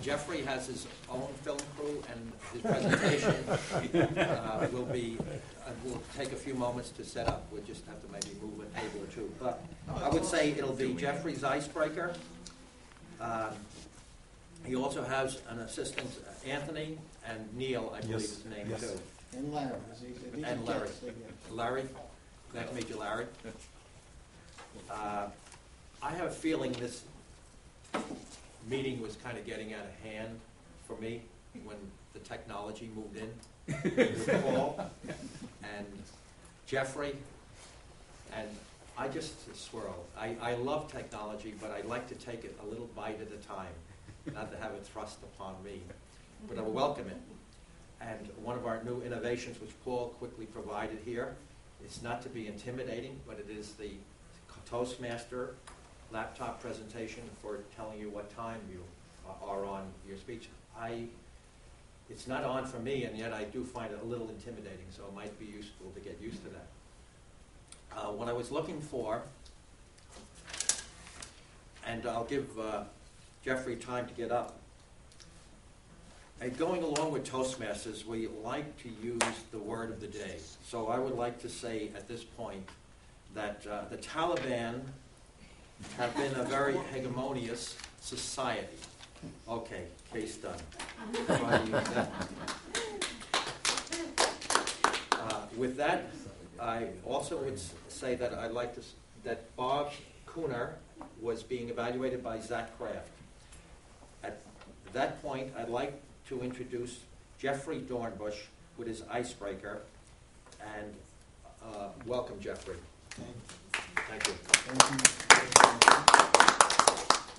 Jeffrey has his own film crew, and his presentation will take a few moments to set up. We'll just have to maybe move a table or two. But I would say it'll be Jeffrey's icebreaker. He also has an assistant, Anthony, and Neil, I believe his name too. And Larry. And Larry. Larry. Glad to meet you, Larry. I have a feeling this meeting was kind of getting out of hand for me when the technology moved in with Paul and Jeffrey, and I just swirl. I love technology, but I like to take it a little bite at a time, not to have it thrust upon me, but I welcome it. And one of our new innovations, which Paul quickly provided here, is not to be intimidating, but it is the Toastmaster laptop presentation for telling you what time you are on your speech. It's not on for me, and yet I do find it a little intimidating, so it might be useful to get used to that. What I was looking for, and I'll give Jeffrey time to get up. Going along with Toastmasters, we like to use the word of the day. So I would like to say at this point that the Taliban have been a very hegemonious society. Okay, case done. With that, I also would say that I'd like to that Bob Cooner was being evaluated by Zach Kraft. At that point, I'd like to introduce Jeffrey Dornbush with his icebreaker, and welcome, Jeffrey. Thank you.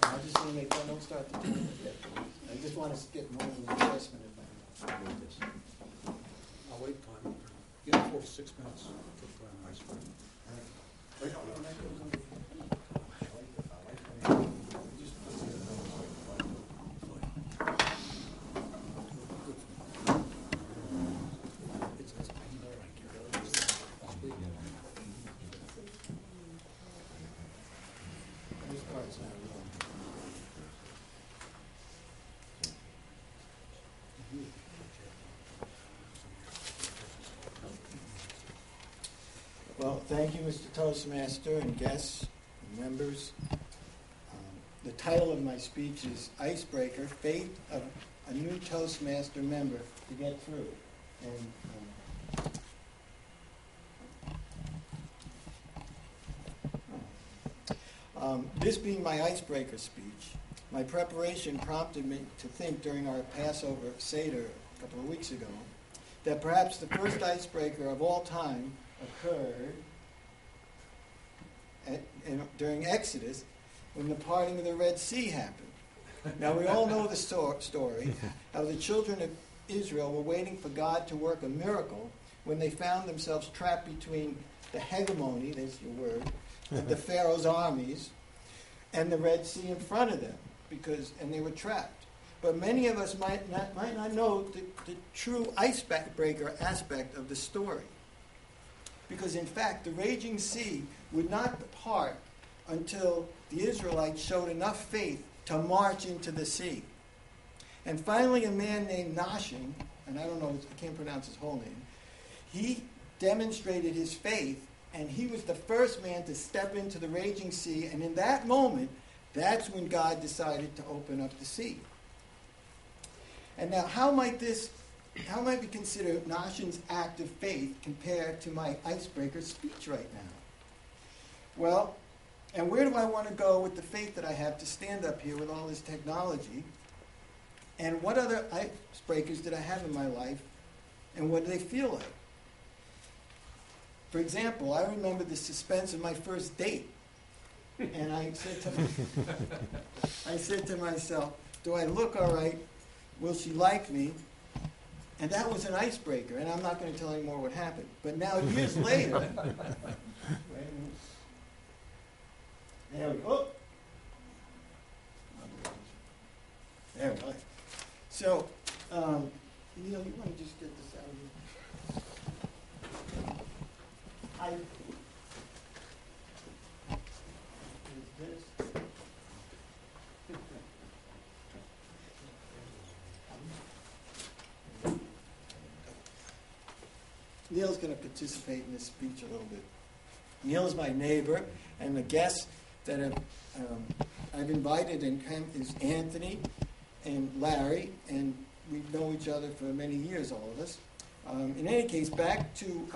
I just want to make one. Don't start the timer yet. I just want to get more of an assessment if I do this. I'll wait time. Give it 4 to 6 minutes. Well, thank you, Mr. Toastmaster, and guests, and members. The title of my speech is Icebreaker, Fate of a New Toastmaster Member to Get Through. And this being my icebreaker speech, my preparation prompted me to think during our Passover Seder a couple of weeks ago that perhaps the first icebreaker of all time occurred during Exodus when the parting of the Red Sea happened. Now, we all know the story, how the children of Israel were waiting for God to work a miracle when they found themselves trapped between the hegemony, there's your word, the Pharaoh's armies, and the Red Sea in front of them, and they were trapped. But many of us might not know the true icebreaker aspect of the story. Because in fact, the raging sea would not part until the Israelites showed enough faith to march into the sea. And finally, a man named Nashon, and I can't pronounce his whole name, he demonstrated his faith, and he was the first man to step into the raging sea, and in that moment, that's when God decided to open up the sea. And now, how might we consider Nashon's act of faith compared to my icebreaker speech right now? Well, and where do I want to go with the faith that I have to stand up here with all this technology? And what other icebreakers did I have in my life, and what do they feel like? For example, I remember the suspense of my first date. And I said to myself, do I look all right? Will she like me? And that was an icebreaker, and I'm not going to tell any more what happened. But now, years later, there we go. There we go. So, Neil, you want to just get this out of here? Neil's going to participate in this speech a little bit. Neil is my neighbor, and the guests that I've invited and come is Anthony and Larry, and we've known each other for many years, all of us. In any case, back to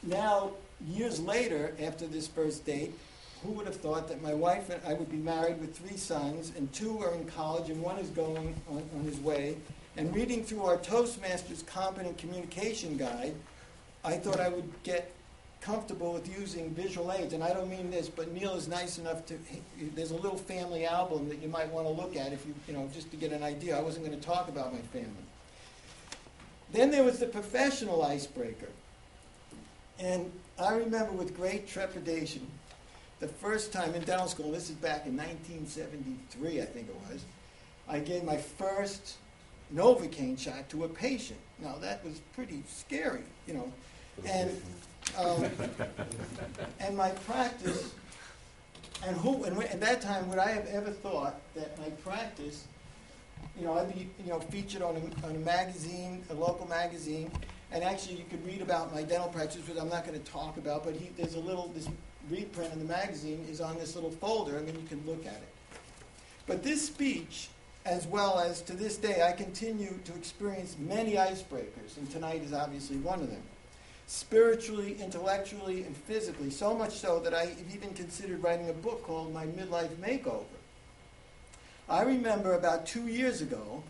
now, years later, after this first date, who would have thought that my wife and I would be married with 3 sons, and 2 are in college, and 1 is going on his way. And reading through our Toastmasters Competent Communication Guide, I thought I would get comfortable with using visual aids. And I don't mean this, but Neil is nice enough to, there's a little family album that you might want to look at if you know, just to get an idea. I wasn't going to talk about my family. Then there was the professional icebreaker. And I remember with great trepidation, the first time in dental school, this is back in 1973, I think it was, I gave my first Novocaine shot to a patient. Now, that was pretty scary, you know. And my practice, and at that time, would I have ever thought that my practice, you know, I'd be, you know, featured on a magazine, a local magazine, and actually you could read about my dental practice, which I'm not going to talk about, but there's this reprint in the magazine is on this little folder, and then you can look at it. But this speech, as well as to this day, I continue to experience many icebreakers, and tonight is obviously one of them. Spiritually, intellectually, and physically, so much so that I've even considered writing a book called My Midlife Makeover. I remember about 2 years ago,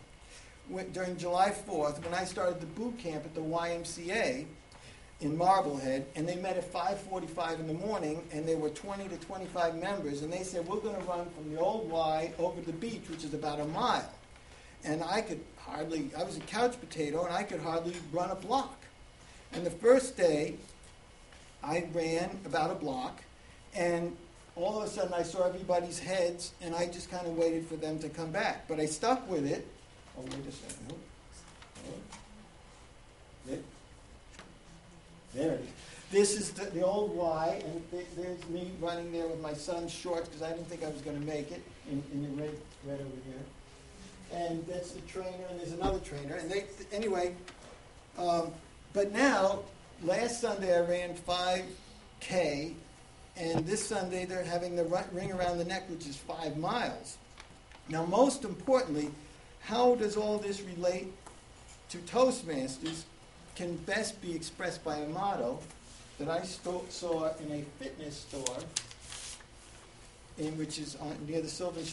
during July 4th, when I started the boot camp at the YMCA in Marblehead, and they met at 5:45 in the morning, and there were 20 to 25 members, and they said, we're going to run from the old Y over the beach, which is about a mile. And I was a couch potato, and I could hardly run a block. And the first day, I ran about a block, and all of a sudden I saw everybody's heads, and I just kind of waited for them to come back. But I stuck with it. Oh, wait a second. There it is. This is the old Y, and there's me running there with my son's shorts, because I didn't think I was going to make it, in the red over here. And that's the trainer, and there's another trainer. And anyway, but now, last Sunday I ran 5K, and this Sunday they're having the ring around the neck, which is 5 miles. Now, most importantly, how does all this relate to Toastmasters can best be expressed by a motto that I saw in a fitness store, which is near the Sylvan